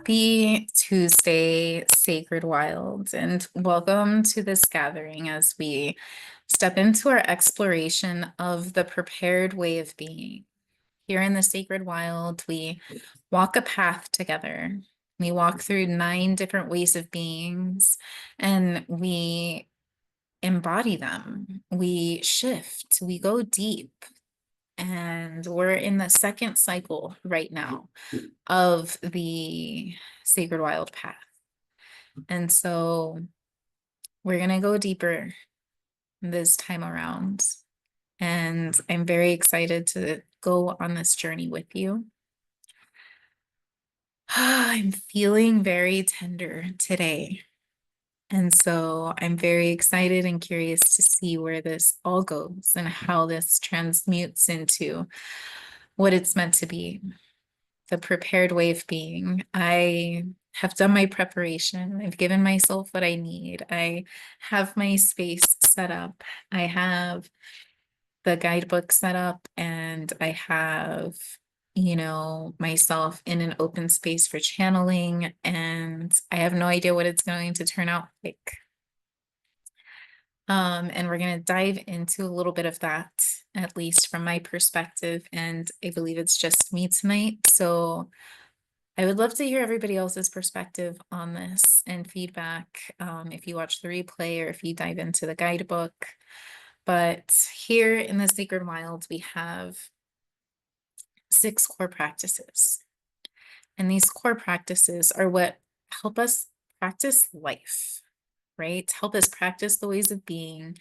Happy Tuesday, Sacred Wild, and welcome to this gathering as we step into our exploration of the prepared way of being. Here in the Sacred Wild, we walk a path together. We walk through 9 different ways of beings and we embody them. We shift, we go deep, and we're in the second cycle right now of the Sacred Wild Path. And so we're going to go deeper this time around. And I'm very excited to go on this journey with you. I'm feeling very tender today. And so I'm very excited and curious to see where this all goes and how this transmutes into what it's meant to be. The prepared way of being. I have done my preparation. I've given myself what I need. I have my space set up. I have the guidebook set up, and I have, myself in an open space for channeling, and I have no idea what it's going to turn out like. And we're going to dive into a little bit of that, at least from my perspective. And I believe it's just me tonight. So I would love to hear everybody else's perspective on this and feedback, if you watch the replay or if you dive into the guidebook. But here in the Sacred Wild, we have 6 core practices. And these core practices are what help us practice life, right? Help us practice the ways of being,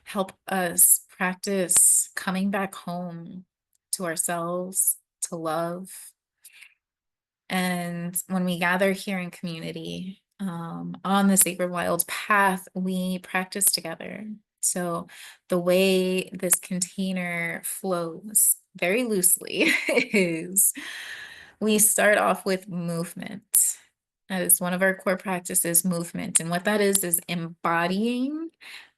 help us practice coming back home to ourselves, to love. And when we gather here in community, on the Sacred Wild Path, we practice together. So the way this container flows very loosely is we start off with movement. That is one of our core practices, movement. And what that is embodying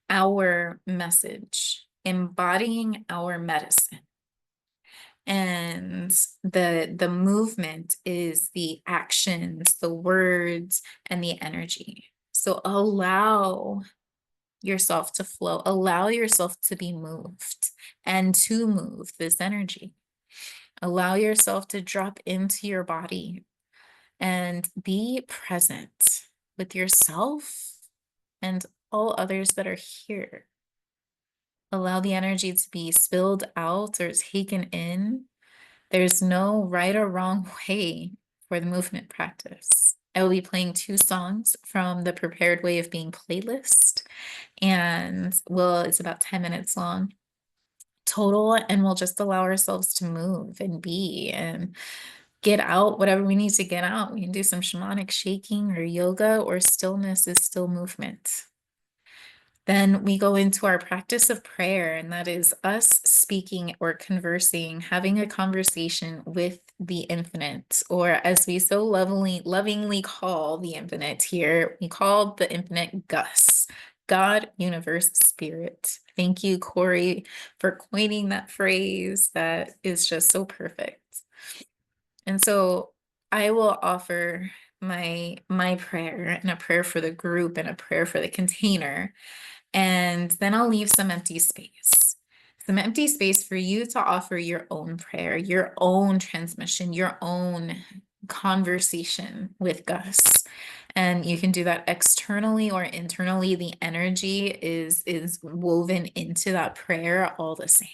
our message, embodying our medicine. And the movement is the actions, the words, and the energy. So allow yourself to flow, allow yourself to be moved and to move this energy. Allow yourself to drop into your body and be present with yourself and all others that are here. Allow the energy to be spilled out or taken in. There's no right or wrong way for the movement practice. I will be playing 2 songs from the Prepared Way of Being playlist, and it's about 10 minutes long total, and we'll just allow ourselves to move and be and get out whatever we need to get out. We can do some shamanic shaking or yoga, or stillness is still movement. Then we go into our practice of prayer, and that is us speaking or conversing, having a conversation with the infinite, or as we so lovingly call the infinite here, we call the infinite Gus, God, universe, spirit. Thank you, Corey, for coining that phrase. That is just so perfect. And so I will offer my prayer, and a prayer for the group and a prayer for the container. And then I'll leave some empty space. Some empty space for you to offer your own prayer, your own transmission, your own conversation with Gus. And you can do that externally or internally. The energy is woven into that prayer all the same.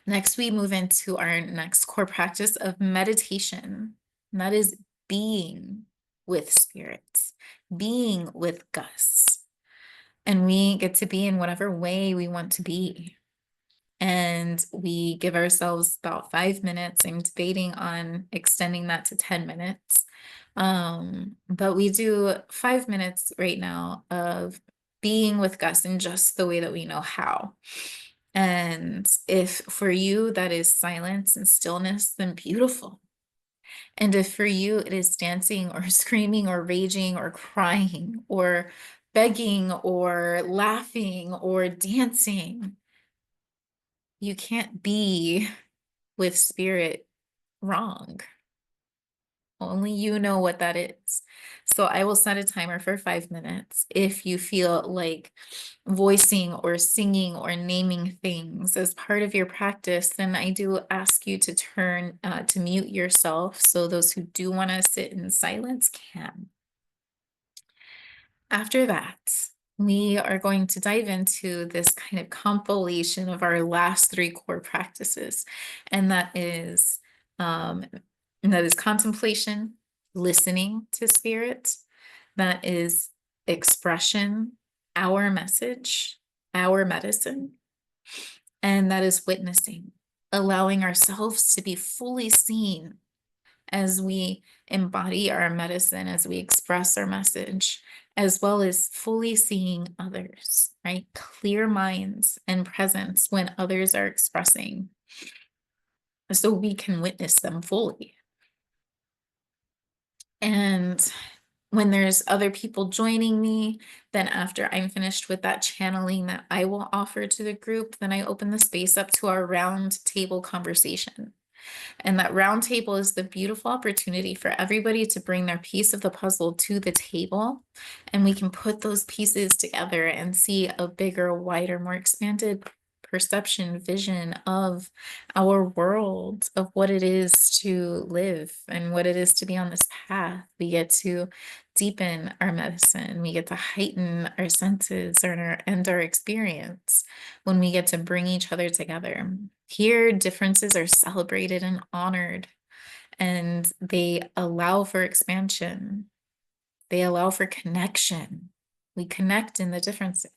Next, we move into our next core practice of meditation. And that is being with spirits, being with Gus. And we get to be in whatever way we want to be. And we give ourselves about 5 minutes. I'm debating on extending that to 10 minutes. But we do 5 minutes right now of being with Gus in just the way that we know how. And if for you that is silence and stillness, then beautiful. And if for you it is dancing or screaming or raging or crying or begging or laughing or dancing, you can't be with spirit wrong. Only you know what that is. So I will set a timer for 5 minutes. If you feel like voicing or singing or naming things as part of your practice, then I do ask you to turn to mute yourself so those who do want to sit in silence can. After that, we are going to dive into this kind of compilation of our last three core practices, and um, that is contemplation, listening to spirit, that is expression, our message, our medicine, and that is witnessing, allowing ourselves to be fully seen as we embody our medicine, as we express our message, as well as fully seeing others, right? Clear minds and presence when others are expressing, so we can witness them fully. And when there's other people joining me, then after I'm finished with that channeling that I will offer to the group, then I open the space up to our round table conversation. And that round table is the beautiful opportunity for everybody to bring their piece of the puzzle to the table. And we can put those pieces together and see a bigger, wider, more expanded perception, vision of our world, of what it is to live and what it is to be on this path. We get to deepen our medicine. We get to heighten our senses and our experience when we get to bring each other together. Here, differences are celebrated and honored, and they allow for expansion. They allow for connection. We connect in the differences.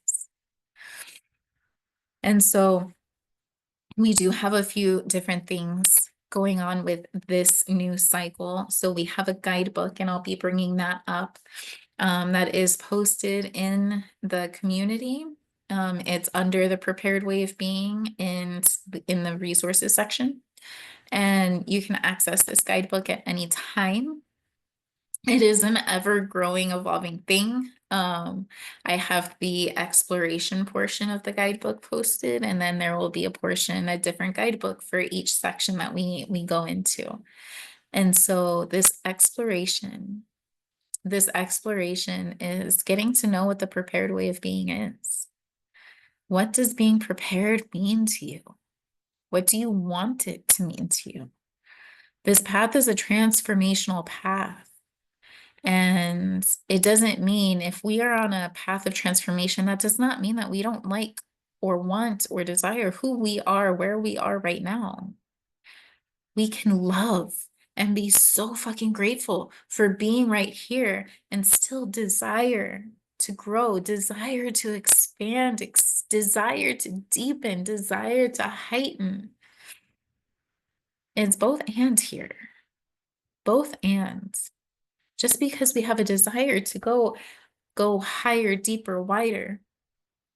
And so we do have a few different things going on with this new cycle. So we have a guidebook, and I'll be bringing that up. That is posted in the community. It's under the Prepared Way of Being in the resources section. And you can access this guidebook at any time. It is an ever-growing, evolving thing. I have the exploration portion of the guidebook posted, and then there will be a different guidebook for each section that we go into. And so this exploration is getting to know what the prepared way of being is. What does being prepared mean to you? What do you want it to mean to you? This path is a transformational path. And it doesn't mean, if we are on a path of transformation, that does not mean that we don't like or want or desire who we are, where we are right now. We can love and be so fucking grateful for being right here and still desire to grow, desire to expand, desire to deepen, desire to heighten. It's both and here. Both and. Just because we have a desire to go higher, deeper, wider,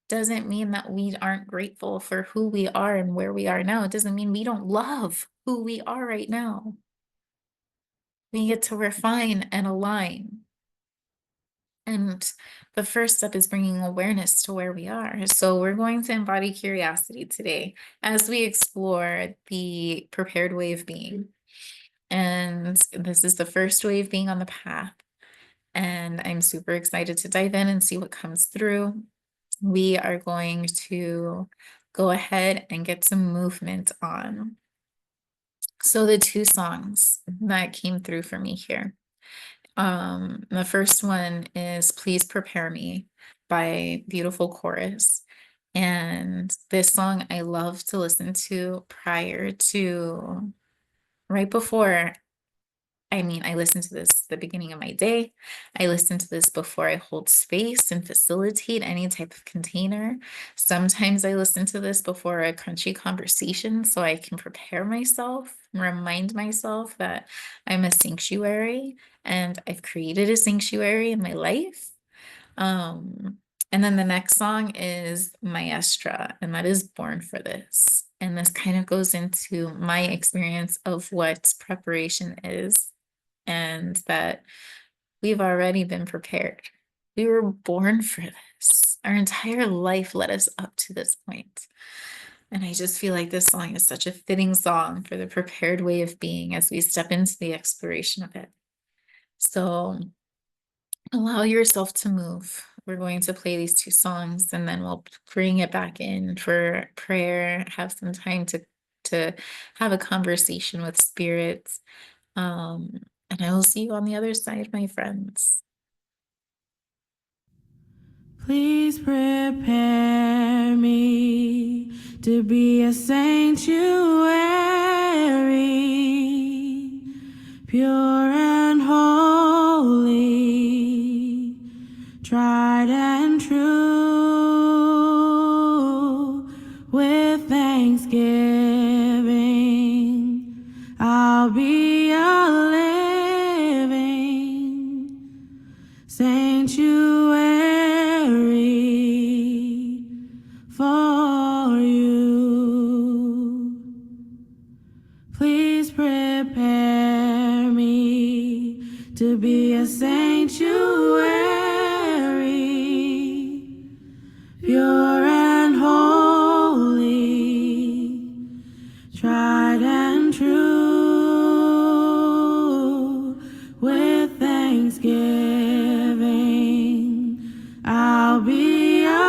doesn't mean that we aren't grateful for who we are and where we are now. It doesn't mean we don't love who we are right now. We get to refine and align. And the first step is bringing awareness to where we are. So we're going to embody curiosity today as we explore the prepared way of being. And this is the first way of being on the path. And I'm super excited to dive in and see what comes through. We are going to go ahead and get some movement on. So the two songs that came through for me here. The first one is Please Prepare Me by Beautiful Chorus. And this song I love to listen to right before. I listen to this at the beginning of my day. I listen to this before I hold space and facilitate any type of container. Sometimes I listen to this before a crunchy conversation so I can prepare myself, remind myself that I'm a sanctuary and I've created a sanctuary in my life. And then the next song is Maestra, and that is Born for This. And this kind of goes into my experience of what preparation is, and that we've already been prepared. We were born for this. Our entire life led us up to this point. And I just feel like this song is such a fitting song for the prepared way of being as we step into the exploration of it. So allow yourself to move. We're going to play these two songs and then we'll bring it back in for prayer, have some time to have a conversation with spirits. And I will see you on the other side, my friends. Please prepare me to be a sanctuary, pure and holy, tried and true. With thanksgiving, I'll be a living sanctuary for you. Please prepare me to be a sanctuary, pure and holy, tried and true. With thanksgiving, I'll be a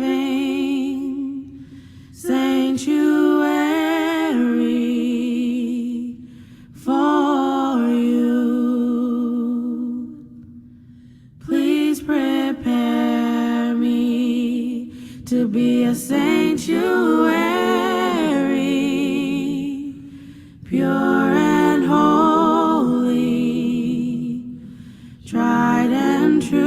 living sanctuary for you. Please prepare me to be a sanctuary, pure and holy, tried and true.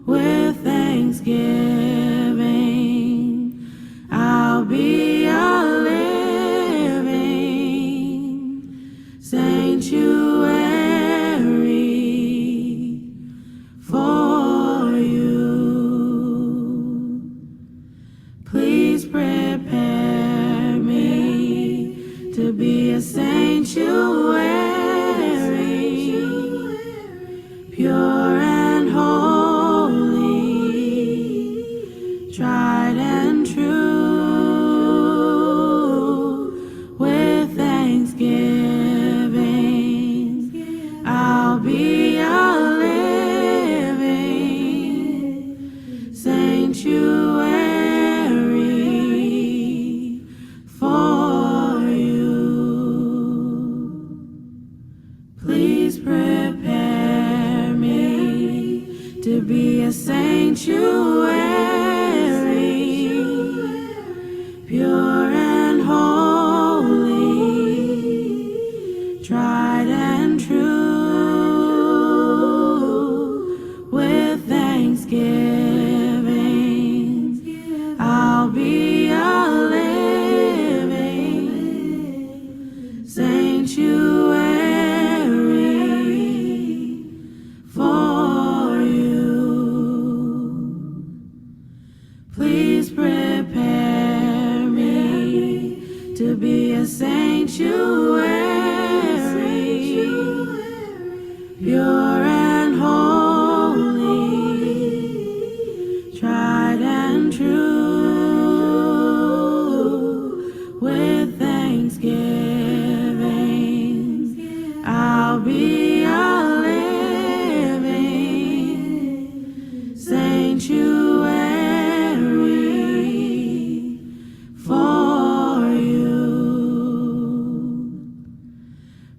With thanksgiving, I'll be a living sanctuary for you. Please prepare me to be a sanctuary, pure and holy, tried and true. With thanksgiving, I'll be a living sanctuary for you. Please prepare me to be a sanctuary, pure and holy, tried and true. With thanksgiving, I'll be a living sanctuary for you. Please prepare me to be a sanctuary, pure and holy, tried and true. With thanksgiving, I'll be a living sanctuary for you.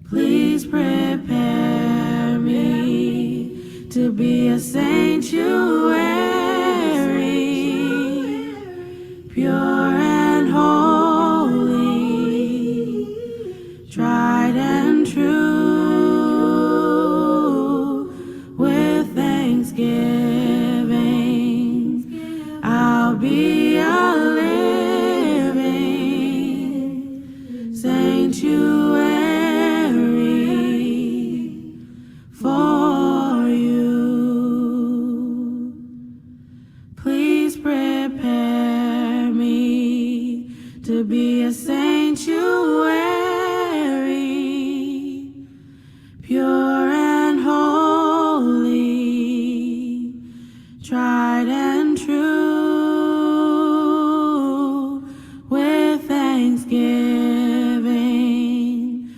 Please prepare me to be a sanctuary, pure and holy, tried and true. With thanksgiving, I'll be a living sanctuary for you. Please prepare me to be a sanctuary, pure and holy, tried and true. With thanksgiving,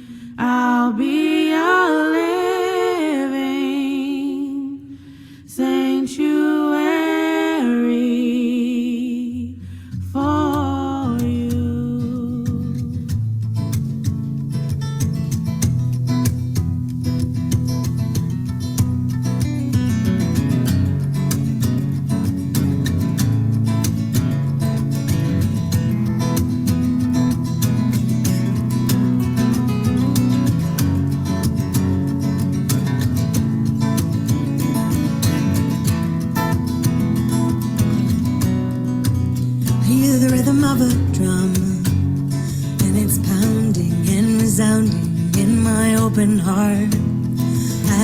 heart.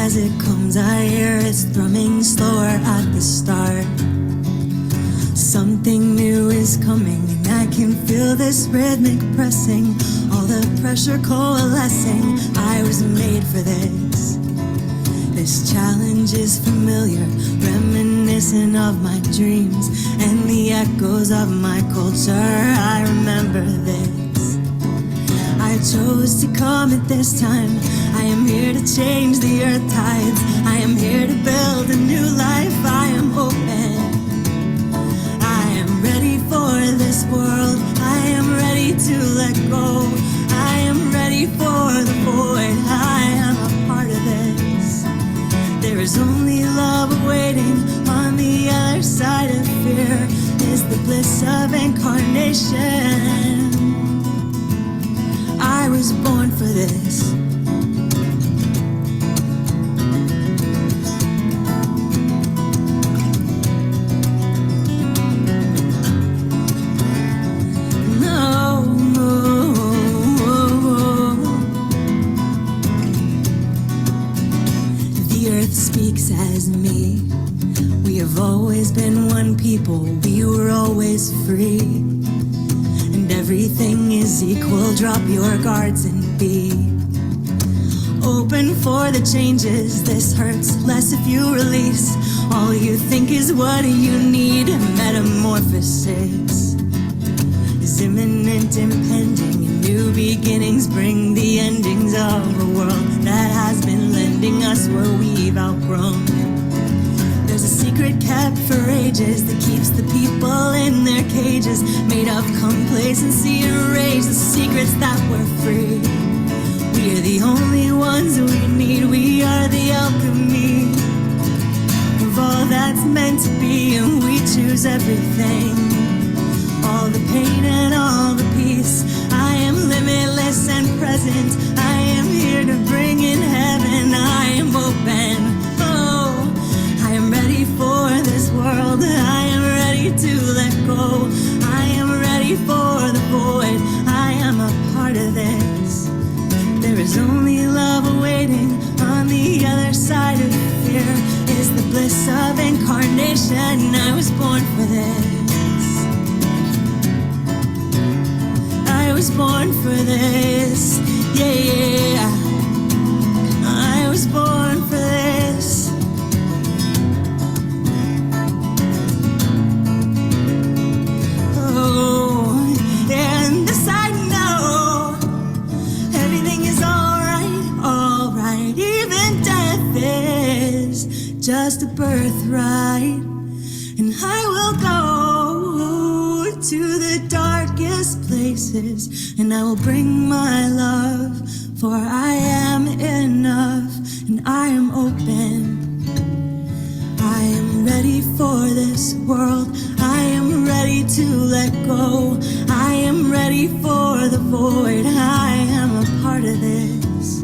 As it comes, I hear its thrumming slower at the start. Something new is coming, and I can feel this rhythmic pressing, all the pressure coalescing. I was made for this. This challenge is familiar, reminiscent of my dreams and the echoes of my culture. I remember this. I chose to come at this time. I am here to change the earth tides. I am here to build a new life. I am open. I am ready for this world. I am ready to let go. I am ready for the void. I am a part of this. There is only love awaiting on the other side of fear. Is the bliss of incarnation. I was born for this. Speaks as me. We have always been one people. We were always free. And everything is equal. Drop your guards and be open for the changes. This hurts less if you release. All you think is what you need. Metamorphosis is imminent, impending. New beginnings bring the endings of a world that has been lending us where we've outgrown. There's a secret kept for ages that keeps the people in their cages, made of complacency and rage, the secrets that we're free. We are the only ones we need. We are the alchemy of all that's meant to be, and we choose everything. All the pain and all the peace. I am limitless and present. I am here to bring in heaven. I am open. Oh, I am ready for this world. I am ready to let go. I am ready for the void. I am a part of this. There is only love awaiting on the other side of fear. Is the bliss of incarnation. I was born for this. I was born for this, yeah. I was born for this. Oh, and this I know, everything is alright. Even death is just a birthright. And I will go to the darkest places, and I will bring my love, for I am enough, and I am open. I am ready for this world. I am ready to let go. I am ready for the void. I am a part of this.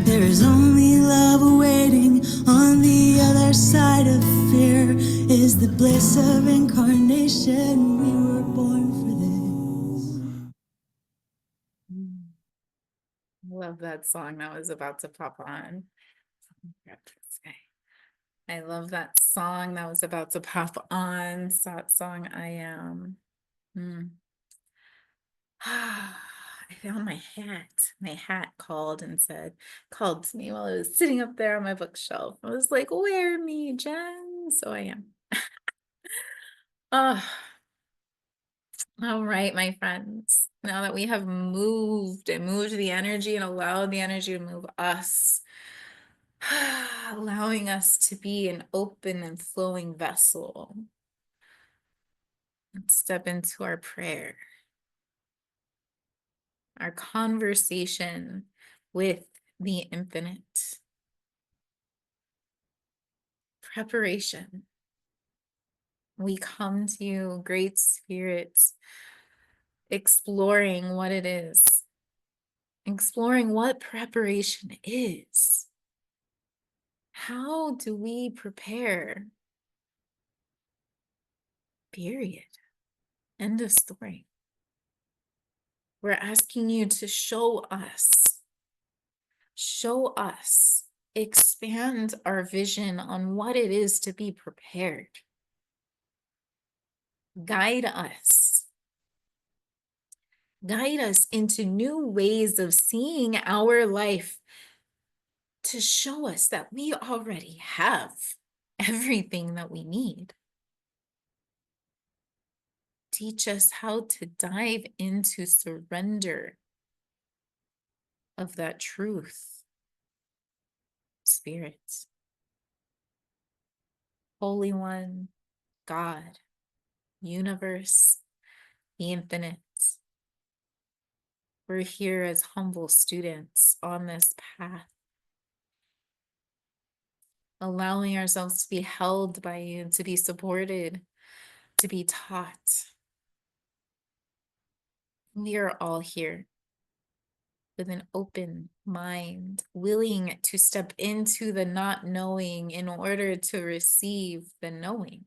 There is only love awaiting on the other side of fear. Is the bliss of incarnation. We were born for I love that song that was about to pop on. I love that song that was about to pop on. That song, I am. I found my hat. My hat called and called to me while I was sitting up there on my bookshelf. I was like, wear me, Jen. So I am. Oh, all right, my friends. Now that we have moved the energy and allowed the energy to move us, allowing us to be an open and flowing vessel. Let's step into our prayer, our conversation with the infinite. Preparation. We come to you, great spirits, exploring what it is, exploring what preparation is. How do we prepare? Period. End of story. We're asking you to show us Show us, expand our vision on what it is to be prepared. Guide us. Guide us into new ways of seeing our life to show us that we already have everything that we need. Teach us how to dive into surrender of that truth, Spirit. Holy One, God, universe, the infinite. We're here as humble students on this path, allowing ourselves to be held by you, to be supported, to be taught. We are all here with an open mind, willing to step into the not knowing in order to receive the knowing.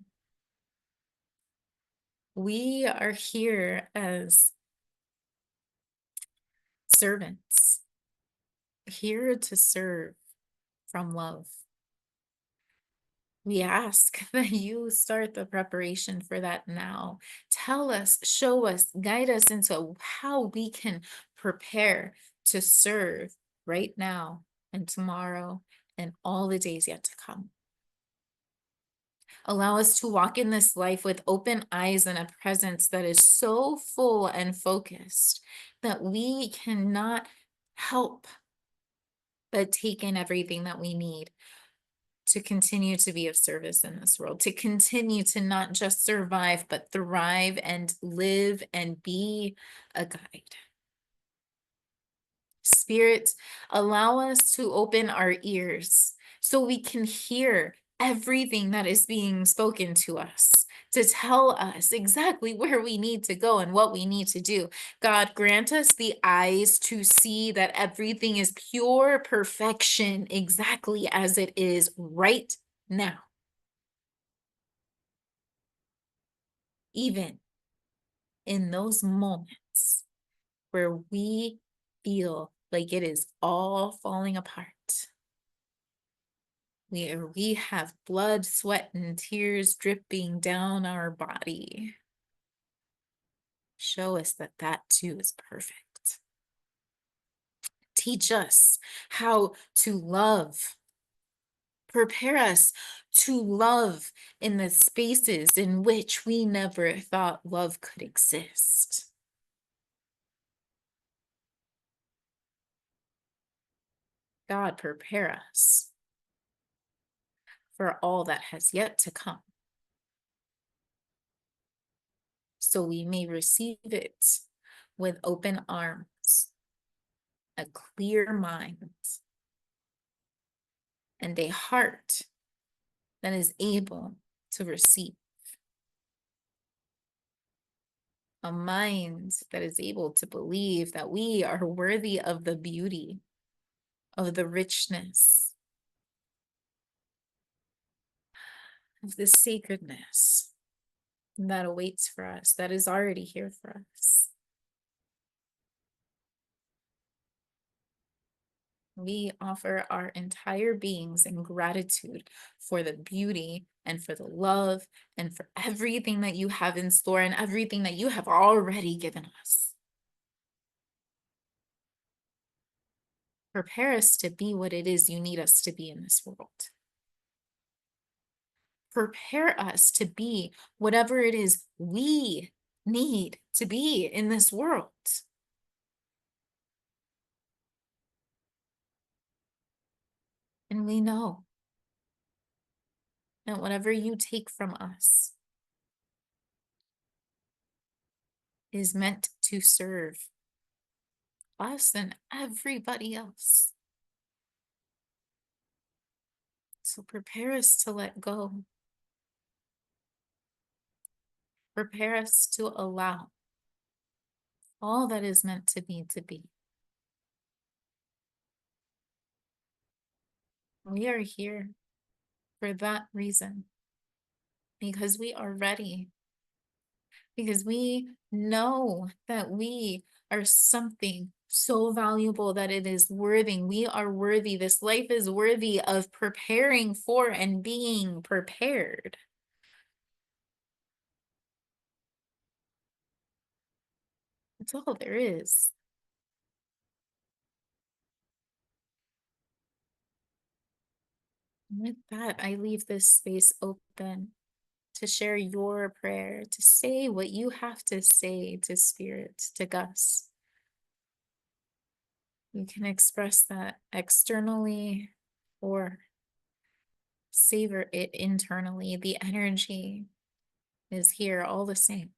We are here as servants, here to serve from love. We ask that you start the preparation for that now. Tell us, show us, guide us into how we can prepare to serve right now and tomorrow and all the days yet to come. Allow us to walk in this life with open eyes and a presence that is so full and focused that we cannot help but take in everything that we need to continue to be of service in this world, to continue to not just survive, but thrive and live and be a guide. Spirit, allow us to open our ears so we can hear everything that is being spoken to us, to tell us exactly where we need to go and what we need to do. God, grant us the eyes to see that everything is pure perfection, exactly as it is right now. Even in those moments where we feel like it is all falling apart. We have blood, sweat, and tears dripping down our body. Show us that that too is perfect. Teach us how to love. Prepare us to love in the spaces in which we never thought love could exist. God, prepare us for all that has yet to come, so we may receive it with open arms, a clear mind, and a heart that is able to receive, a mind that is able to believe that we are worthy of the beauty, of the richness, of the sacredness that awaits for us, that is already here for us. We offer our entire beings in gratitude for the beauty and for the love and for everything that you have in store and everything that you have already given us. Prepare us to be what it is you need us to be in this world. Prepare us to be whatever it is we need to be in this world. And we know that whatever you take from us is meant to serve us and everybody else. So prepare us to let go. Prepare us to allow all that is meant to be to be. We are here for that reason, because we are ready, because we know that we are something so valuable that it is worthy. We are worthy. This life is worthy of preparing for and being prepared. That's all there is. With that, I leave this space open to share your prayer, to say what you have to say to Spirit, to Gus. You can express that externally or savor it internally. The energy is here all the same.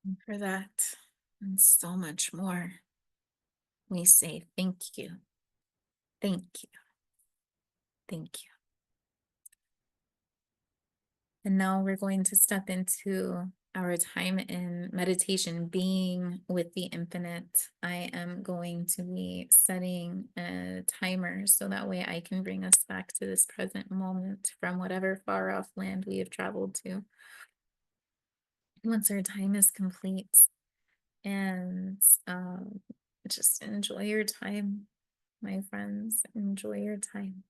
And for that and so much more, we say thank you, thank you, thank you. And now we're going to step into our time in meditation, being with the infinite. I am going to be setting a timer so that way I can bring us back to this present moment from whatever far off land we have traveled to. Once our time is complete, and just enjoy your time, my friends. Enjoy your time.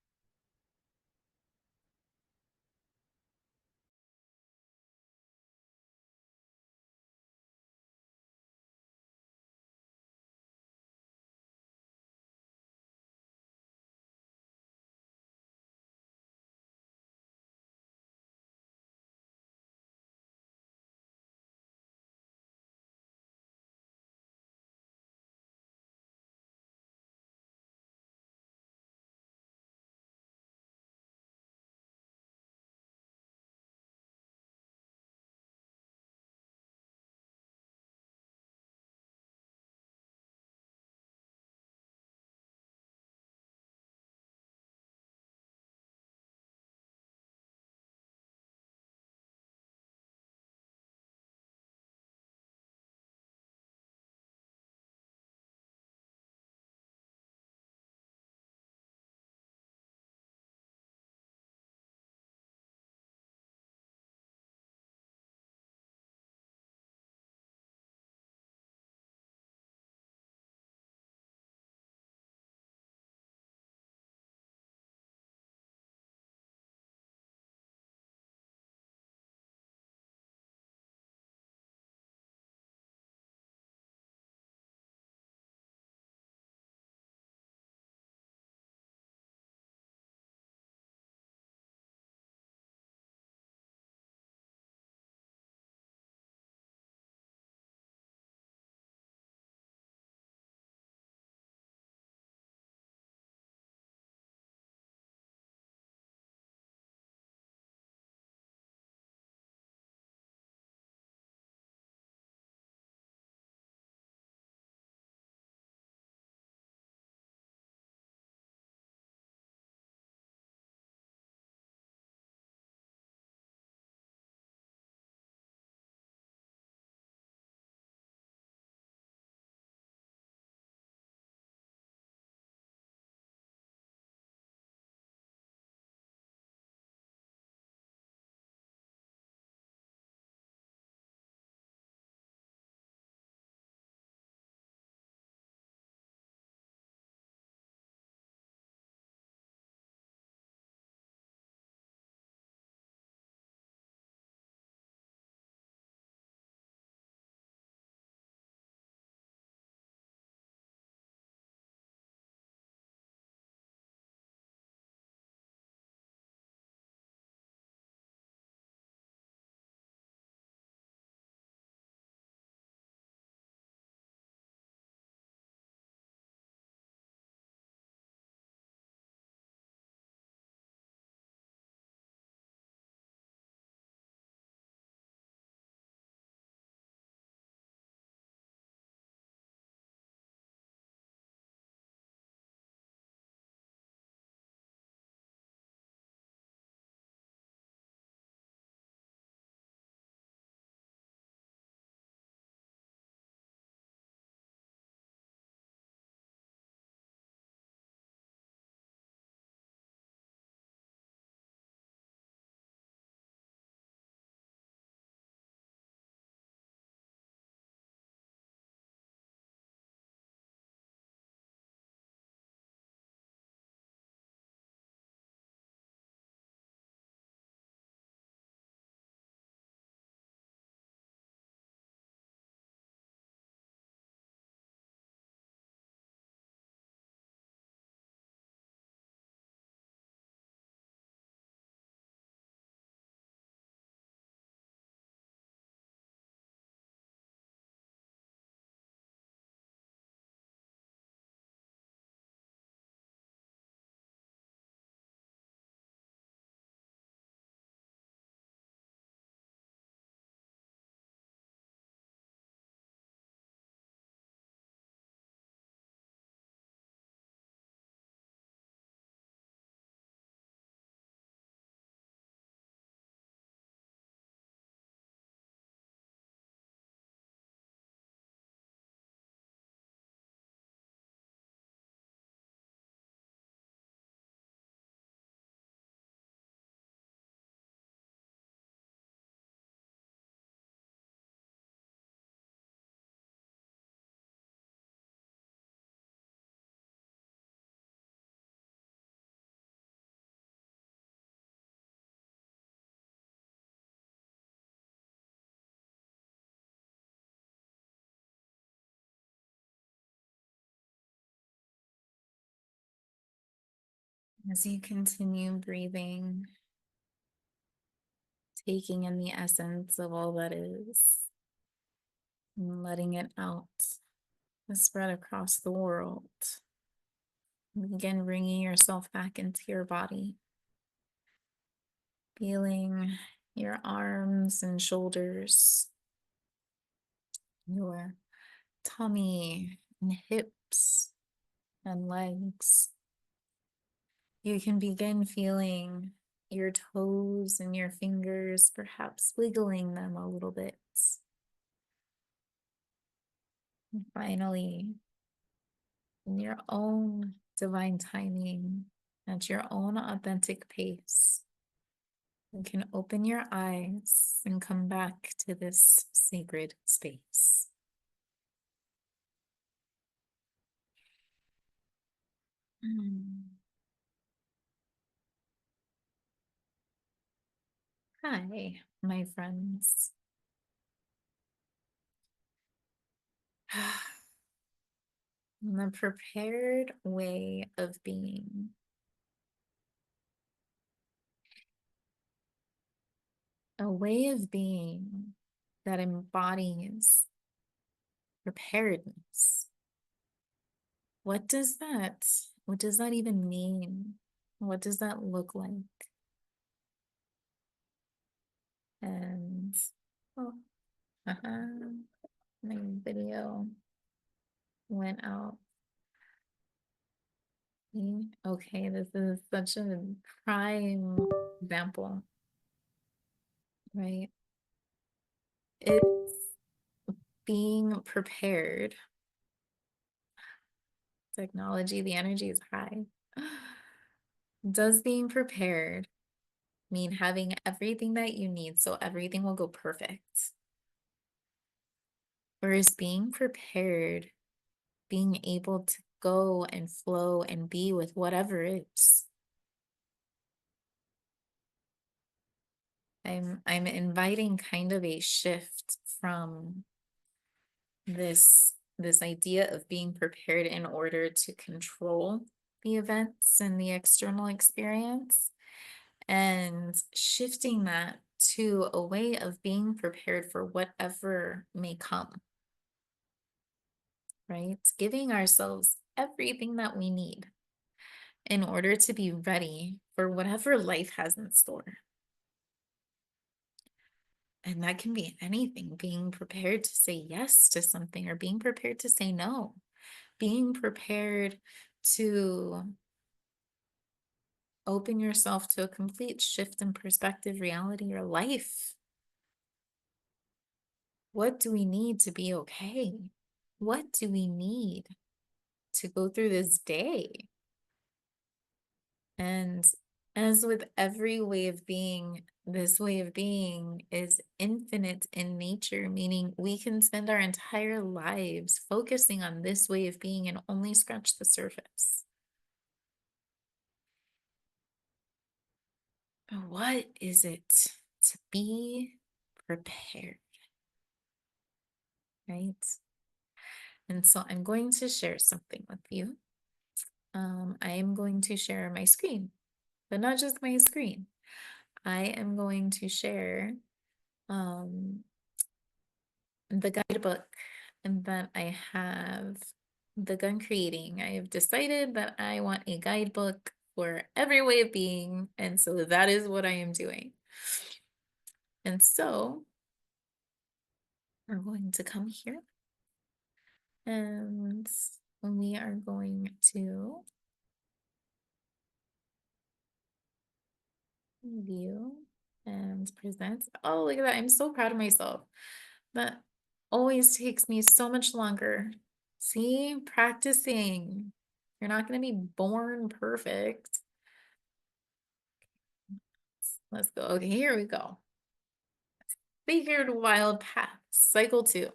As you continue breathing, taking in the essence of all that is, and letting it out, and spread across the world. Again, bringing yourself back into your body, feeling your arms and shoulders, your tummy and hips and legs. You can begin feeling your toes and your fingers, perhaps wiggling them a little bit. And finally, in your own divine timing, at your own authentic pace, you can open your eyes and come back to this sacred space. Mm. Hi, my friends. The prepared way of being. A way of being that embodies preparedness. What does that even mean? What does that look like? And oh, my video went out. Okay, this is such a prime example, right? It's being prepared. Technology, the energy is high. Does being prepared mean having everything that you need so everything will go perfect? Or is being prepared, being able to go and flow and be with whatever is? I'm inviting kind of a shift from this idea of being prepared in order to control the events and the external experience, and shifting that to a way of being prepared for whatever may come, right? Giving ourselves everything that we need in order to be ready for whatever life has in store. And that can be anything, being prepared to say yes to something or being prepared to say no, being prepared to open yourself to a complete shift in perspective, reality, or life. What do we need to be okay? What do we need to go through this day? And as with every way of being, this way of being is infinite in nature, meaning we can spend our entire lives focusing on this way of being and only scratch the surface. But what is it to be prepared, right? And so I'm going to share something with you. I am going to share my screen, but not just my screen. I am going to share um, the guidebook that I have begun creating. I have decided that I want a guidebook for every way of being, and so that is what I am doing. And so we're going to come here and we are going to view and present. Oh, look at that. I'm so proud of myself. That always takes me so much longer. See, practicing. You're not going to be born perfect. Let's go. Okay, here we go. Figured Wild Path, Cycle 2.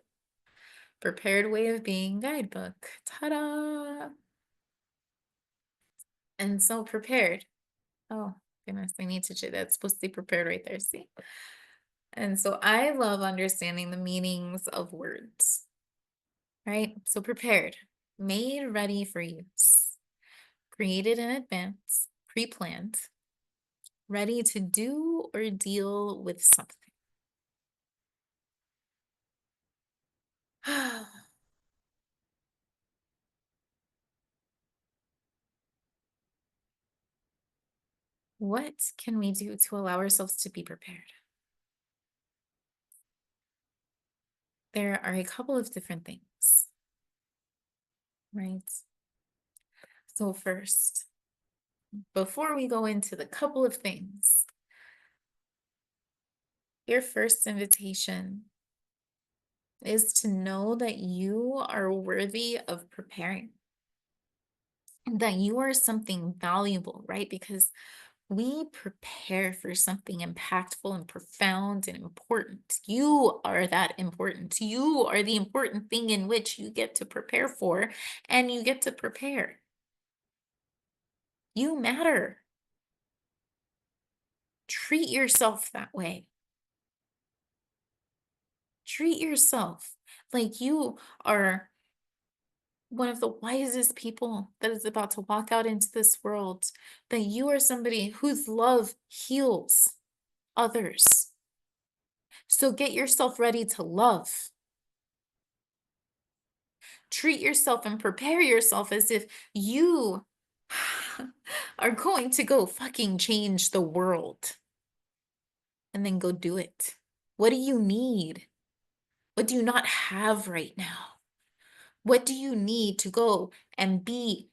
Prepared Way of Being Guidebook. Ta-da! And so prepared. Oh, goodness, I need to check. That's supposed to be prepared right there. See? And so I love understanding the meanings of words, right? So prepared, made ready for use, created in advance, pre-planned, ready to do or deal with something. What can we do to allow ourselves to be prepared? There are a couple of different things, right? So, first, before we go into the couple of things, your first invitation is to know that you are worthy of preparing, that you are something valuable, right? Because we prepare for something impactful and profound and important. You are that important. You are the important thing in which you get to prepare for, and you get to prepare. You matter. Treat yourself that way. Treat yourself like you are one of the wisest people that is about to walk out into this world, that you are somebody whose love heals others. So get yourself ready to love. Treat yourself and prepare yourself as if you are going to go fucking change the world. And then go do it. What do you need? What do you not have right now? What do you need to go and be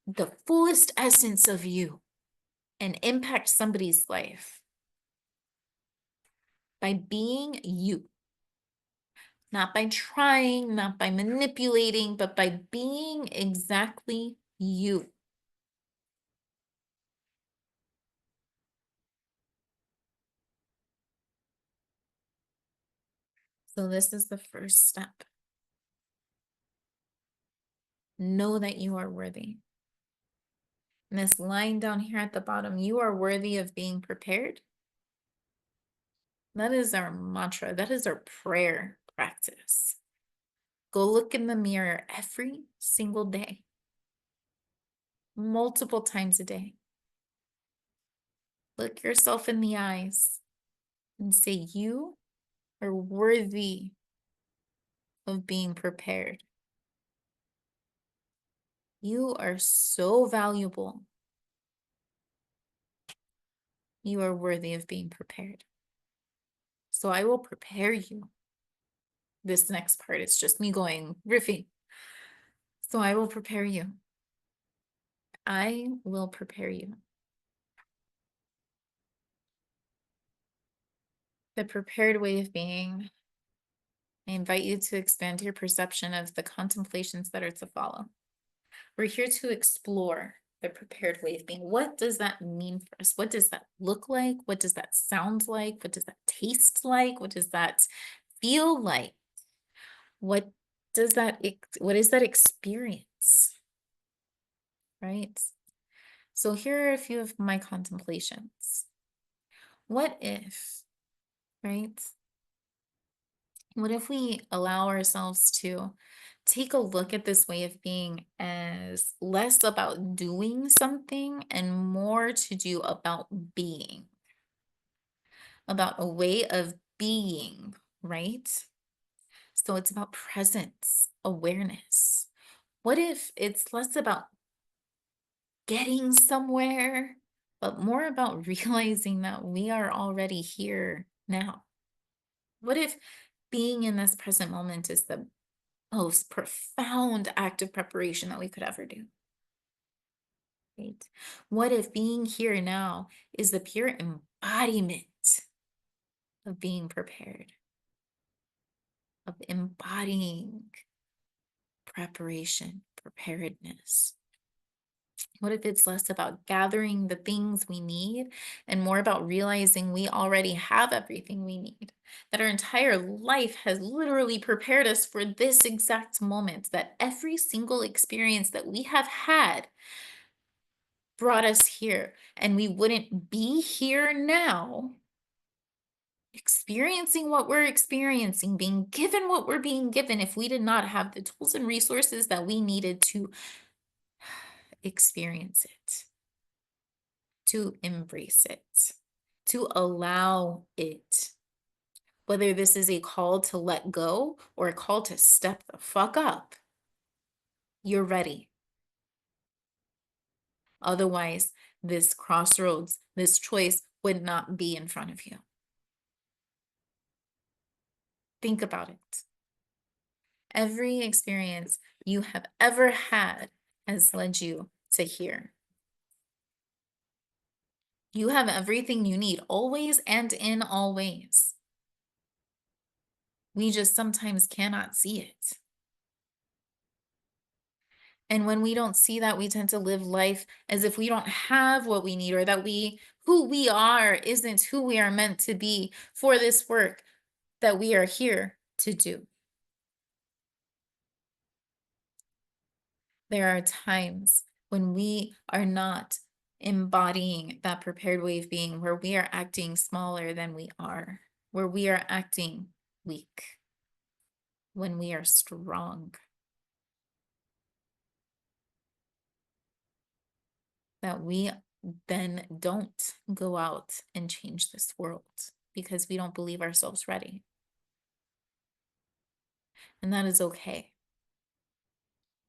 the fullest essence of you and impact somebody's life? By being you. Not by trying, not by manipulating, but by being exactly you. So this is the first step. Know that you are worthy. And this line down here at the bottom, you are worthy of being prepared. That is our mantra. That is our prayer practice. Go look in the mirror every single day, multiple times a day. Look yourself in the eyes and say, you are worthy of being prepared. You are so valuable. You are worthy of being prepared. So I will prepare you. This next part is just me going riffing. So I will prepare you. I will prepare you. The prepared way of being. I invite you to expand your perception of the contemplations that are to follow. We're here to explore the prepared way of being. What does that mean for us? What does that look like? What does that sound like? What does that taste like? What does that feel like? What is that experience? Right? So here are a few of my contemplations. What if, right? What if we allow ourselves to take a look at this way of being as less about doing something and more to do about being, about a way of being, right? So it's about presence, awareness. What if it's less about getting somewhere, but more about realizing that we are already here now? What if being in this present moment is the most profound act of preparation that we could ever do? Right? What if being here now is the pure embodiment of being prepared, of embodying preparation, preparedness? What if it's less about gathering the things we need and more about realizing we already have everything we need? That our entire life has literally prepared us for this exact moment, that every single experience that we have had brought us here, and we wouldn't be here now experiencing what we're experiencing, being given what we're being given, if we did not have the tools and resources that we needed to experience it. to embrace it, to allow it. Whether this is a call to let go or a call to step the fuck up, you're ready. Otherwise, this crossroads, this choice would not be in front of you. Think about it. Every experience you have ever had has led you to here. You have everything you need, always and in all ways. We just sometimes cannot see it. And when we don't see that, we tend to live life as if we don't have what we need, or that who we are isn't who we are meant to be for this work that we are here to do. There are times when we are not embodying that prepared way of being, where we are acting smaller than we are, where we are acting weak when we are strong. That we then don't go out and change this world because we don't believe ourselves ready. And that is okay.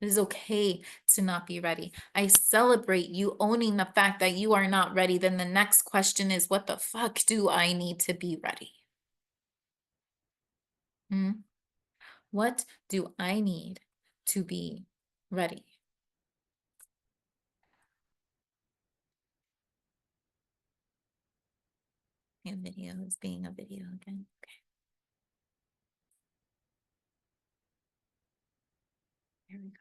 It is okay to not be ready. I celebrate you owning the fact that you are not ready. Then the next question is, what the fuck do I need to be ready? What do I need to be ready? My video is being a video again. Okay. Here we go.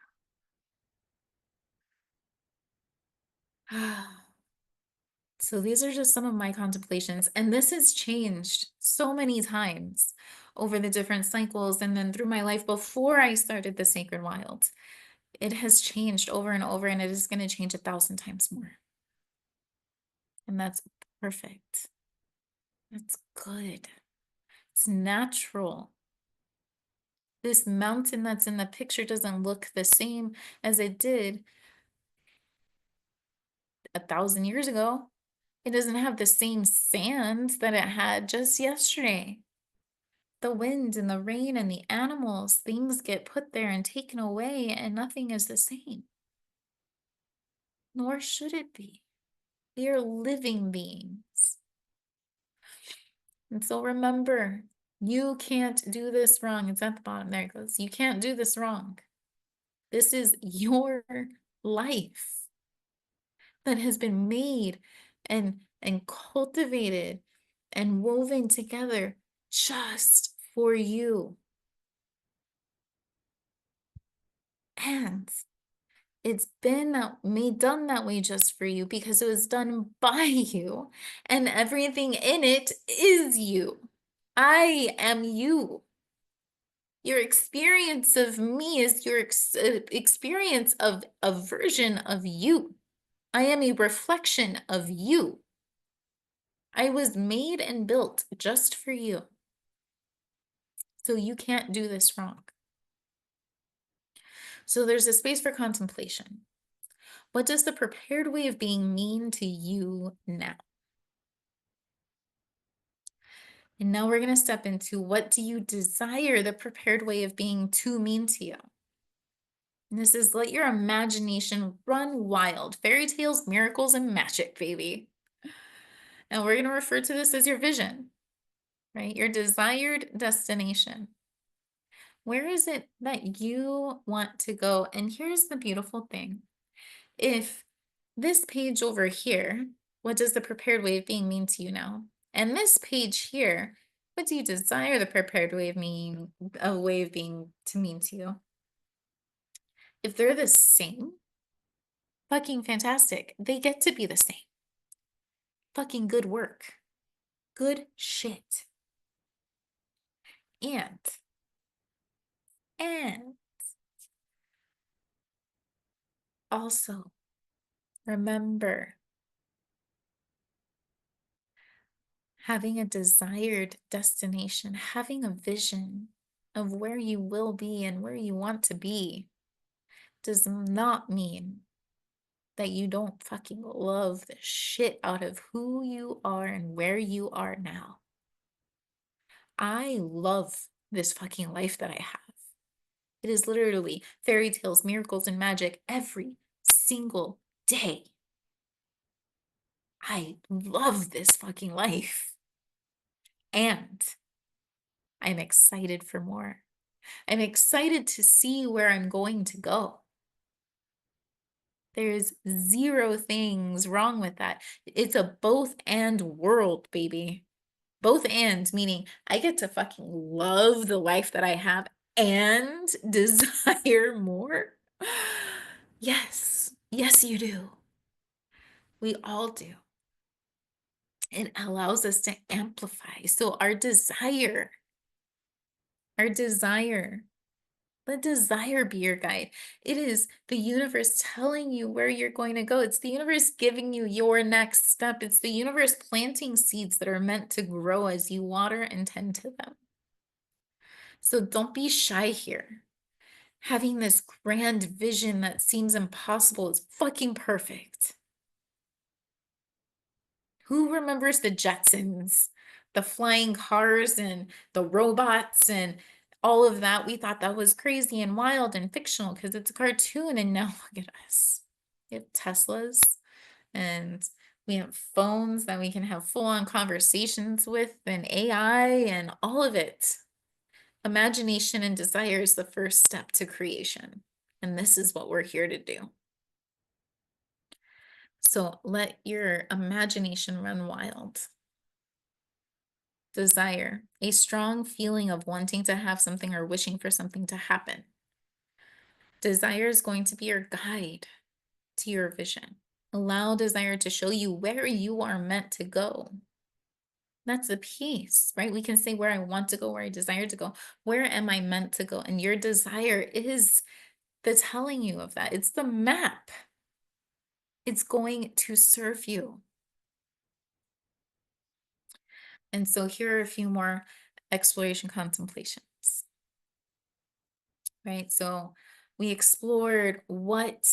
So these are just some of my contemplations, and this has changed so many times over the different cycles and then through my life before I started the Sacred Wild. It has changed over and over, and it is going to change 1,000 times more. And that's perfect. That's good. It's natural. This mountain that's in the picture doesn't look the same as it did 1,000 years ago. It doesn't have the same sand that it had just yesterday. The wind and the rain and the animals, things get put there and taken away, and nothing is the same. Nor should it be. We are living beings. And so remember, you can't do this wrong. It's at the bottom. There it goes. You can't do this wrong. This is your life that has been made and cultivated and woven together just for you. And it's been done that way just for you because it was done by you, and everything in it is you. I am you. Your experience of me is your experience of a version of you. I am a reflection of you. I was made and built just for you. So you can't do this wrong. So there's a space for contemplation. What does the prepared way of being mean to you now? And now we're going to step into, what do you desire the prepared way of being to mean to you? And this is, let your imagination run wild. Fairy tales, miracles, and magic, baby. And we're going to refer to this as your vision, right? Your desired destination. Where is it that you want to go? And here's the beautiful thing. If this page over here, what does the prepared way of being mean to you now? And this page here, what do you desire the prepared way of being to mean to you? If they're the same, fucking fantastic. They get to be the same. Fucking good work. Good shit. And also remember, having a desired destination, having a vision of where you will be and where you want to be, does not mean that you don't fucking love the shit out of who you are and where you are now. I love this fucking life that I have. It is literally fairy tales, miracles, and magic every single day. I love this fucking life. And I'm excited for more. I'm excited to see where I'm going to go. There's zero things wrong with that. It's a both and world, baby. Both and, meaning I get to fucking love the life that I have and desire more. Yes, yes, you do. We all do. It allows us to amplify. So our desire, let desire be your guide. It is the universe telling you where you're going to go. It's the universe giving you your next step. It's the universe planting seeds that are meant to grow as you water and tend to them. So don't be shy here. Having this grand vision that seems impossible is fucking perfect. Who remembers the Jetsons, the flying cars and the robots and all of that? We thought that was crazy and wild and fictional because it's a cartoon. And now look at us. We have Teslas and we have phones that we can have full-on conversations with and AI and all of it. Imagination and desire is the first step to creation. And this is what we're here to do. So let your imagination run wild. Desire, a strong feeling of wanting to have something or wishing for something to happen. Desire is going to be your guide to your vision. Allow desire to show you where you are meant to go. That's the piece, right? We can say where I want to go, where I desire to go. Where am I meant to go? And your desire is the telling you of that. It's the map. It's going to serve you. And so here are a few more exploration contemplations, right? So we explored what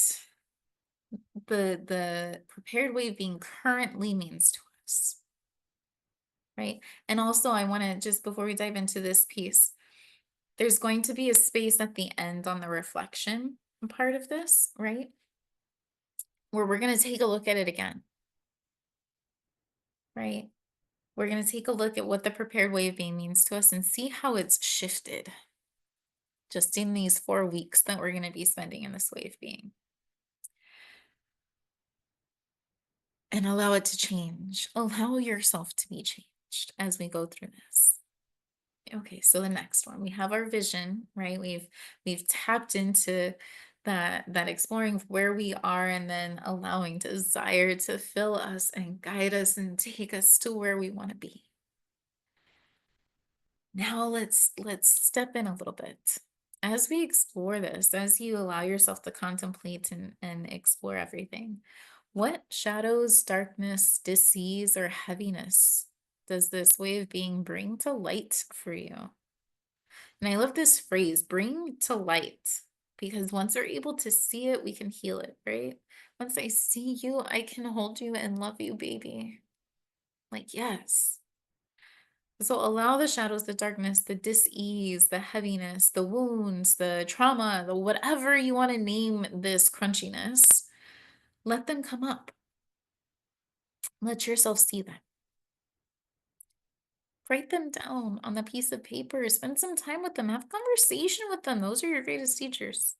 the prepared way of being currently means to us, right? And also I want to, just before we dive into this piece, there's going to be a space at the end on the reflection part of this, right? Where we're going to take a look at it again, right? We're going to take a look at what the prepared way of being means to us and see how it's shifted just in these 4 weeks that we're going to be spending in this way of being. And allow it to change. Allow yourself to be changed as we go through this. Okay, so the next one, we have our vision, right? We've tapped into that exploring where we are and then allowing desire to fill us and guide us and take us to where we want to be. Now let's step in a little bit. As we explore this, as you allow yourself to contemplate and explore everything, what shadows, darkness, disease, or heaviness does this way of being bring to light for you? And I love this phrase, bring to light, because once we're able to see it, we can heal it, right? Once I see you, I can hold you and love you, baby. Like, yes. So allow the shadows, the darkness, the dis-ease, the heaviness, the wounds, the trauma, the whatever you want to name this crunchiness, let them come up. Let yourself see them. Write them down on a piece of paper. Spend some time with them. Have conversation with them. Those are your greatest teachers.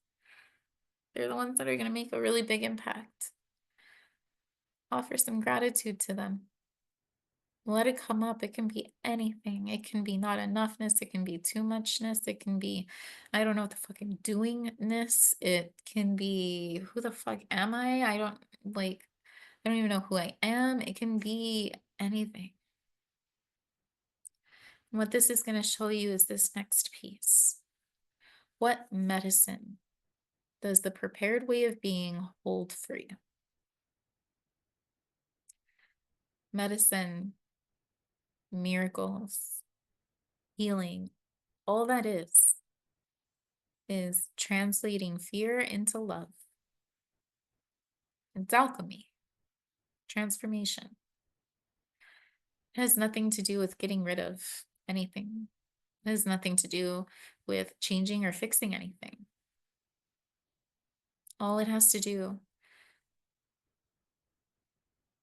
They're the ones that are going to make a really big impact. Offer some gratitude to them. Let it come up. It can be anything. It can be not enoughness. It can be too muchness. It can be, I don't know what the fucking doingness. It can be, who the fuck am I? I don't even know who I am. It can be anything. And what this is going to show you is this next piece. What medicine does the prepared way of being hold for you? Medicine, miracles, healing, all that is translating fear into love, It's alchemy, transformation. It has nothing to do with getting rid of anything. It has nothing to do with changing or fixing anything. All it has to do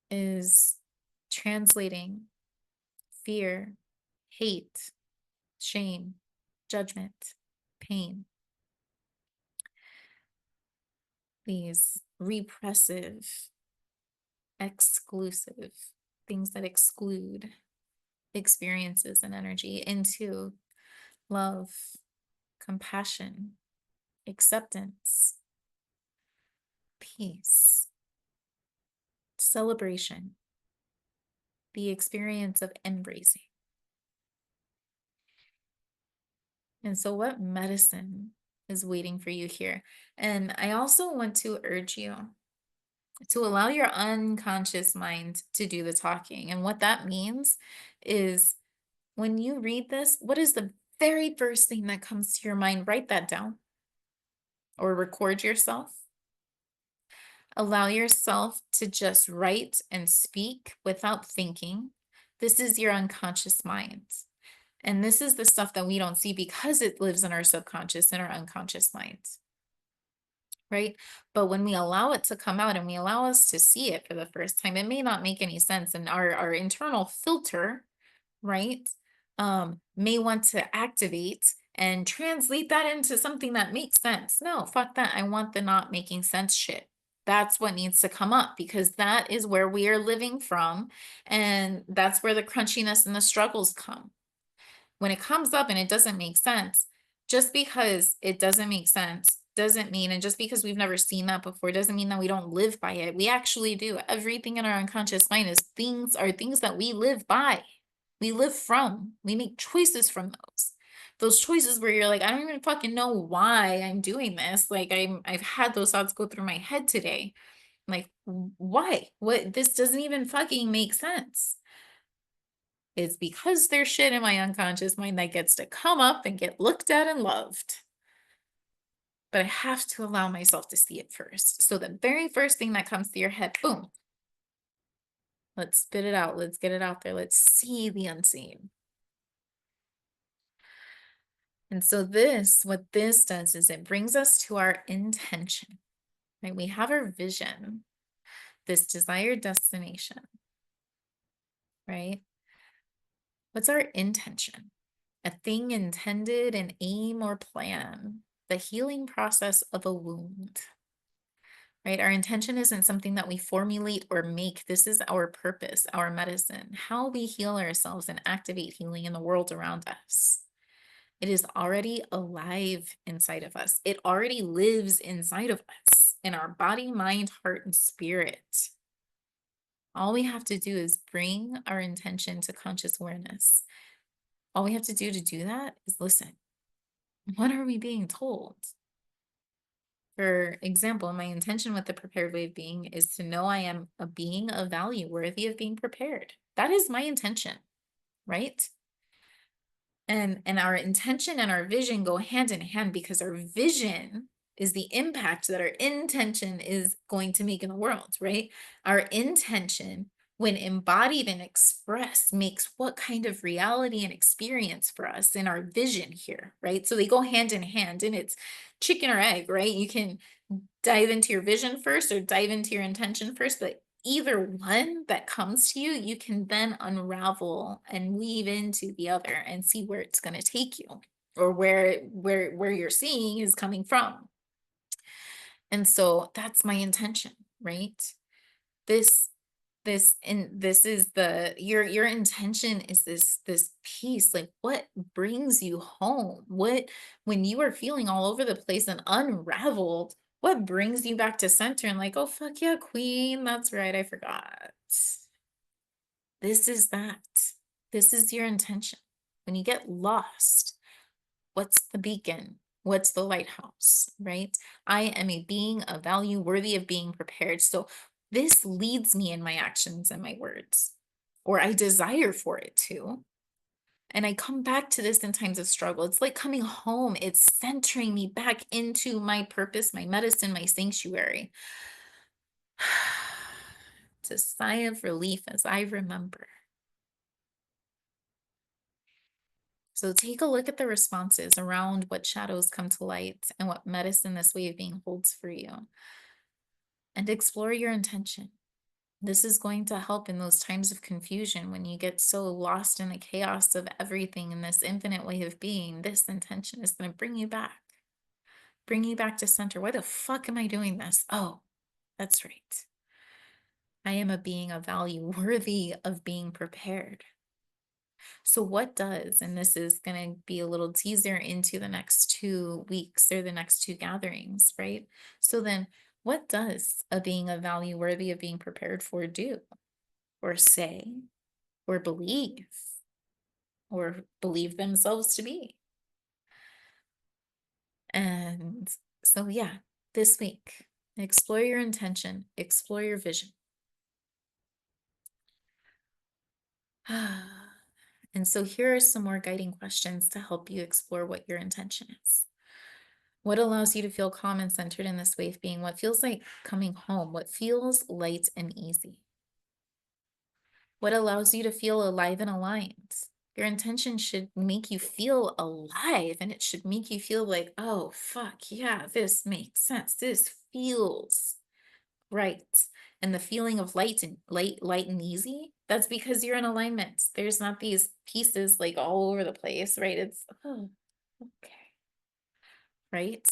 is translating fear, hate, shame, judgment, pain, these repressive, exclusive things that exclude experiences and energy into love, compassion, acceptance, peace, celebration, the experience of embracing. And so, what medicine is waiting for you here? And I also want to urge you to allow your unconscious mind to do the talking. And what that means is when you read this, what is the very first thing that comes to your mind? Write that down or record yourself. Allow yourself to just write and speak without thinking. This is your unconscious mind. And this is the stuff that we don't see because it lives in our subconscious and our unconscious minds, right? But when we allow it to come out and we allow us to see it for the first time, it may not make any sense. And our internal filter, right, may want to activate and translate that into something that makes sense. No, fuck that. I want the not making sense shit. That's what needs to come up because that is where we are living from. And that's where the crunchiness and the struggles come. When it comes up and it doesn't make sense, just because it doesn't make sense doesn't mean, and just because we've never seen that before doesn't mean that we don't live by it. We actually do. Everything in our unconscious mind is things that we live by. We live from. We make choices from those. Those choices where you're like, I don't even fucking know why I'm doing this. Like I've had those thoughts go through my head today. Like, why? What, this doesn't even fucking make sense. It's because there's shit in my unconscious mind that gets to come up and get looked at and loved. But I have to allow myself to see it first. So the very first thing that comes to your head, boom, let's spit it out. Let's get it out there. Let's see the unseen. And so what this does is it brings us to our intention, right? We have our vision, this desired destination, right? What's our intention? A thing intended, an aim or plan, the healing process of a wound, right? Our intention isn't something that we formulate or make. This is our purpose, our medicine, how we heal ourselves and activate healing in the world around us. It is already alive inside of us. It already lives inside of us in our body, mind, heart, and spirit. All we have to do is bring our intention to conscious awareness. All we have to do that is listen. What are we being told? For example, my intention with the prepared way of being is to know I am a being of value worthy of being prepared. That is my intention, right? And our intention and our vision go hand in hand because our vision is the impact that our intention is going to make in the world, right? Our intention, when embodied and expressed, makes what kind of reality and experience for us in our vision here, right? So they go hand in hand, and it's chicken or egg, right? You can dive into your vision first or dive into your intention first, but either one that comes to you, you can then unravel and weave into the other and see where it's going to take you, or where you're seeing is coming from. And so that's my intention, right? This and this is your intention is this peace. Like, what brings you home? What, when you are feeling all over the place and unraveled, what brings you back to center and like, oh fuck yeah, queen, that's right, I forgot. This is that. This is your intention. When you get lost, what's the beacon? What's the lighthouse, right? I am a being of value worthy of being prepared. So this leads me in my actions and my words, or I desire for it to. And I come back to this in times of struggle. It's like coming home. It's centering me back into my purpose, my medicine, my sanctuary. It's a sigh of relief as I remember. So take a look at the responses around what shadows come to light and what medicine this way of being holds for you, and explore your intention. This is going to help in those times of confusion when you get so lost in the chaos of everything in this infinite way of being. This intention is going to bring you back to center. Why the fuck am I doing this? Oh, that's right. I am a being of value, worthy of being prepared. So, what does, and this is going to be a little teaser into the next 2 weeks or the next two gatherings, right? So, then what does a being of value, worthy of being prepared for do or say or believe themselves to be? And so, yeah, this week, explore your intention, explore your vision. And so here are some more guiding questions to help you explore what your intention is. What allows you to feel calm and centered in this way of being? What feels like coming home? What feels light and easy? What allows you to feel alive and aligned? Your intention should make you feel alive, and it should make you feel like, oh, fuck, yeah, this makes sense. This feels right. And the feeling of light and easy, that's because you're in alignment. There's not these pieces like all over the place, right? It's, oh, okay, right?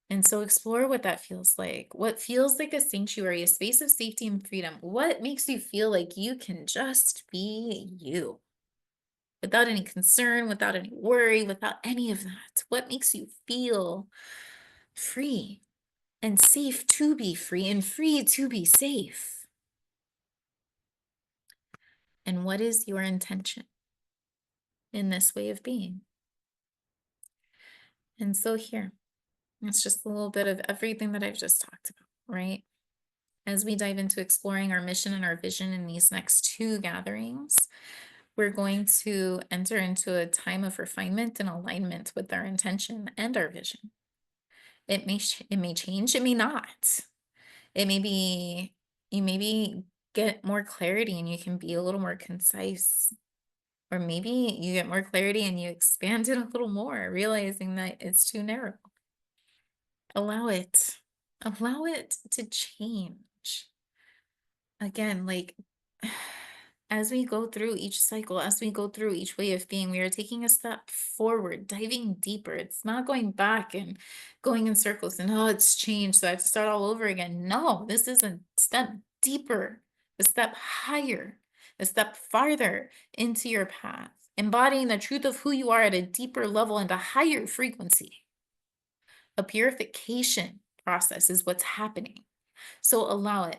And so explore what that feels like. What feels like a sanctuary, a space of safety and freedom? What makes you feel like you can just be you without any concern, without any worry, without any of that? What makes you feel free and safe to be free and free to be safe? And what is your intention in this way of being? And so here, it's just a little bit of everything that I've just talked about, right? As we dive into exploring our mission and our vision in these next two gatherings, we're going to enter into a time of refinement and alignment with our intention and our vision. It may change, it may not. It may be you maybe get more clarity and you can be a little more concise. Or maybe you get more clarity and you expand it a little more, realizing that it's too narrow. Allow it. Allow it to change. Again, like as we go through each cycle, as we go through each way of being, we are taking a step forward, diving deeper. It's not going back and going in circles and, oh, it's changed, so I have to start all over again. No, this is a step deeper, a step higher, a step farther into your path, embodying the truth of who you are at a deeper level and a higher frequency. A purification process is what's happening. So allow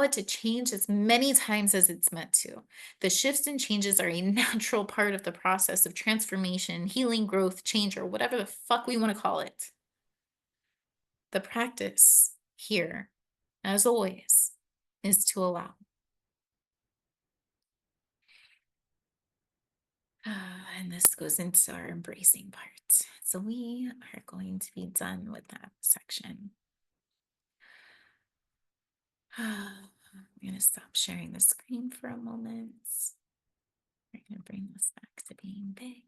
it to change as many times as it's meant to. The shifts and changes are a natural part of the process of transformation, healing, growth, change, or whatever the fuck we want to call it. The practice here, as always, is to allow. And this goes into our embracing part. So we are going to be done with that section. I'm going to stop sharing the screen for a moment. We're going to bring this back to being big.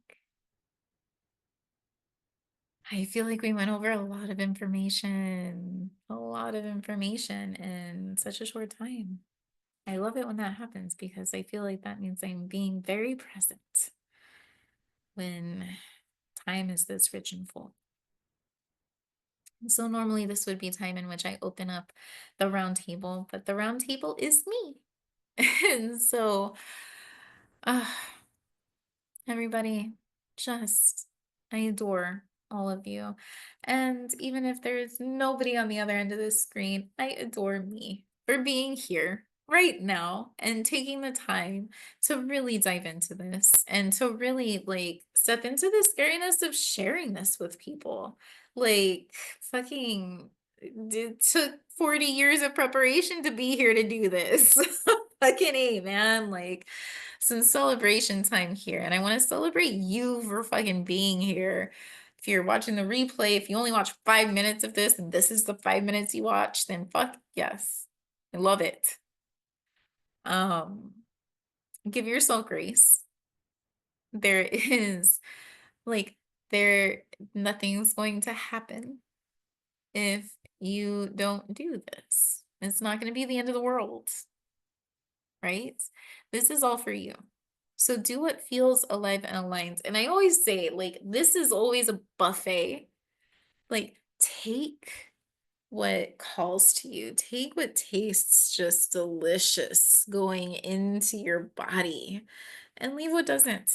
I feel like we went over a lot of information in such a short time. I love it when that happens because I feel like that means I'm being very present when time is this rich and full. So normally this would be time in which I open up the round table, but the round table is me. And so, uh, everybody, just, I adore all of you. And even if there's nobody on the other end of the screen, I adore me for being here right now and taking the time to really dive into this and to really like step into the scariness of sharing this with people. Like, fucking, it took 40 years of preparation to be here to do this. Fucking A, man. Like, some celebration time here. And I want to celebrate you for fucking being here. If you're watching the replay, if you only watch 5 minutes of this and this is the 5 minutes you watch, then fuck yes. I love it. Um, give yourself grace. There is like there nothing's going to happen if you don't do this. It's not going to be the end of the world, right? This is all for you. So do what feels alive and aligned. And I always say, like, this is always a buffet. Like, take what calls to you, take what tastes just delicious going into your body, and leave what doesn't.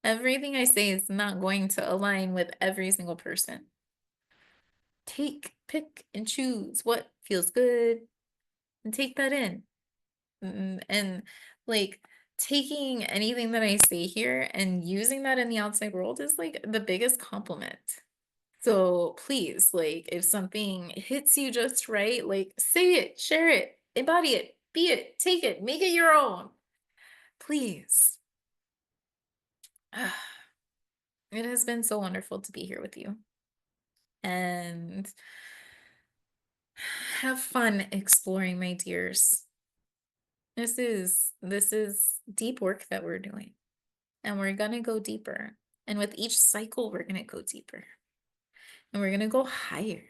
Everything I say is not going to align with every single person. Pick, and choose what feels good and take that in. And like taking anything that I say here and using that in the outside world is like the biggest compliment. So please, like if something hits you just right, like say it, share it, embody it, be it, take it, make it your own. Please. It has been so wonderful to be here with you. And have fun exploring, my dears. This is deep work that we're doing. And we're gonna go deeper. And with each cycle, we're gonna go deeper. And we're gonna go higher.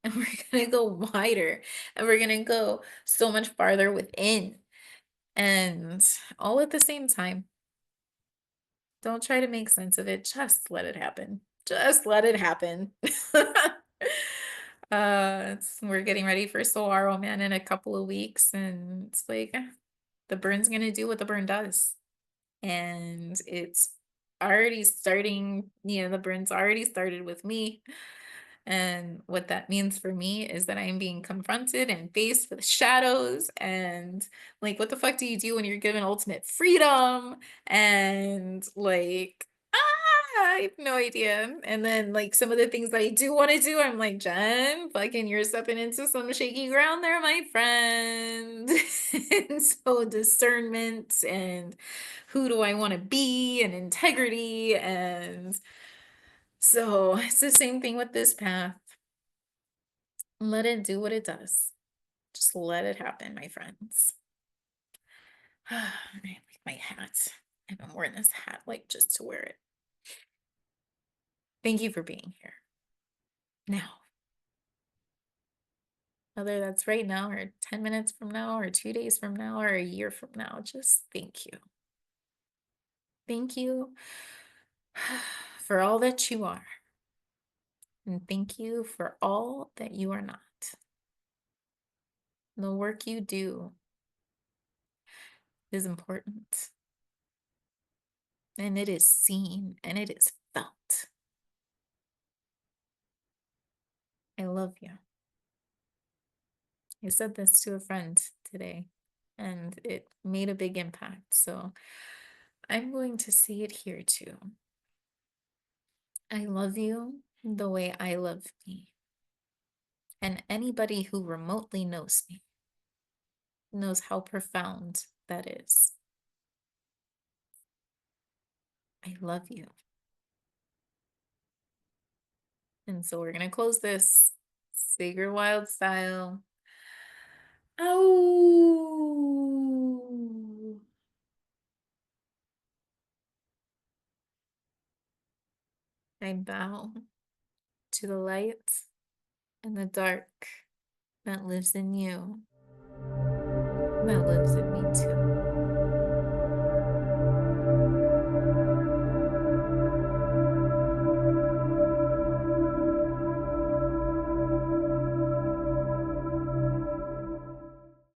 And we're gonna go wider. And we're gonna go so much farther within. And all at the same time. Don't try to make sense of it. Just let it happen. Just let it happen. We're getting ready for Saguaro Man in a couple of weeks, and it's like the burn's gonna do what the burn does. And it's already starting, the burn's already started with me. And what that means for me is that I'm being confronted and faced with shadows and like what the fuck do you do when you're given ultimate freedom? And like I have no idea. And then like some of the things that I do want to do, I'm like, Jen, fucking you're stepping into some shaky ground there, my friend. And so discernment and who do I want to be and integrity and so it's the same thing with this path. Let it do what it does. Just let it happen, my friends. I like my hat. I haven't worn this hat like just to wear it. Thank you for being here. Now, whether that's right now or 10 minutes from now or 2 days from now or a year from now, just thank you. Thank you for all that you are. And thank you for all that you are not. The work you do is important. And it is seen and it is felt. I love you. I said this to a friend today and it made a big impact. So I'm going to say it here too. I love you the way I love me. And anybody who remotely knows me knows how profound that is. I love you. And so we're going to close this Sacred Wild style. Oh. I bow to the light and the dark that lives in you, that lives in me too.